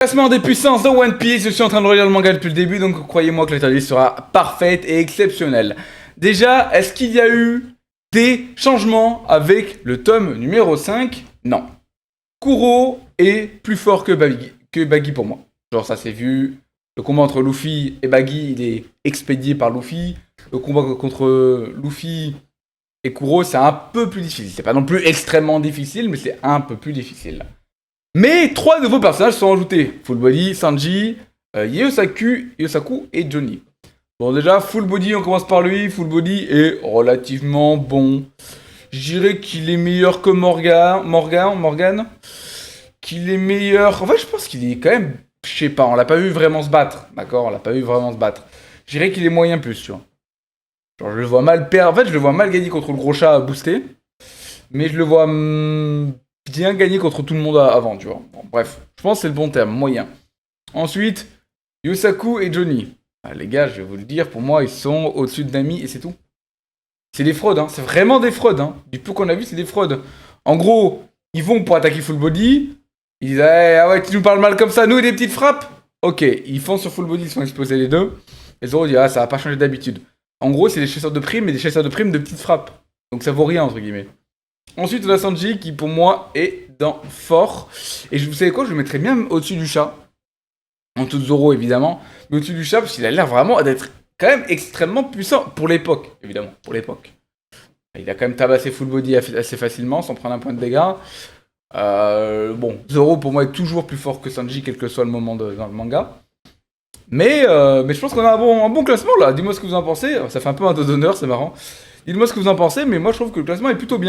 Classement des puissances de One Piece, je suis en train de relire le manga depuis le début, donc croyez-moi que l'état des lieux sera parfaite et exceptionnelle. Déjà, est-ce qu'il y a eu des changements avec le tome numéro 5? Non. Kuro est plus fort que Baggy pour moi. Genre ça s'est vu, le combat entre Luffy et Baggy, il est expédié par Luffy. Le combat contre Luffy et Kuro, c'est un peu plus difficile. C'est pas non plus extrêmement difficile, mais c'est un peu plus difficile. Mais 3 nouveaux personnages sont ajoutés. Full Body, Sanji, Yosaku et Johnny. Bon déjà, Full Body, on commence par lui. Full Body est relativement bon. Je dirais qu'il est meilleur que Morgan. Qu'il est meilleur... En fait, je pense qu'il est quand même... Je sais pas, on l'a pas vu vraiment se battre. D'accord, on l'a pas vu vraiment se battre. Je dirais qu'il est moyen plus, tu vois. Genre, je le vois mal perdre... En fait, je le vois mal gagner contre le gros chat boosté. Mais je le vois... bien gagné contre tout le monde avant, tu vois. Bon, bref, je pense que c'est le bon terme, moyen. Ensuite, Yosaku et Johnny. Ah, les gars, je vais vous le dire, pour moi, ils sont au-dessus de Nami et c'est tout. C'est des fraudes, hein. C'est vraiment des fraudes, hein. Du peu qu'on a vu, c'est des fraudes. En gros, ils vont pour attaquer Full Body. Ils disent, ah ouais, tu nous parles mal comme ça, nous, et des petites frappes. Ok, ils font sur Full Body, ils sont explosés les deux. Et Zoro dit, ah, ça va pas changer d'habitude. En gros, c'est des chasseurs de primes, mais des chasseurs de primes de petites frappes. Donc ça vaut rien, entre guillemets. Ensuite, on a Sanji qui, pour moi, est dans fort. Et vous savez quoi, je le mettrais bien au-dessus du chat. En dessous de Zoro, évidemment. Mais au-dessus du chat, parce qu'il a l'air vraiment d'être quand même extrêmement puissant. Pour l'époque, évidemment. Pour l'époque. Il a quand même tabassé Full Body assez facilement, sans prendre un point de dégâts. Bon, Zoro, pour moi, est toujours plus fort que Sanji, quel que soit le moment dans le manga. Mais je pense qu'on a un bon classement, là. Dis-moi ce que vous en pensez. Ça fait un peu un dos d'honneur, c'est marrant. Dites-moi ce que vous en pensez, mais moi, je trouve que le classement est plutôt bien.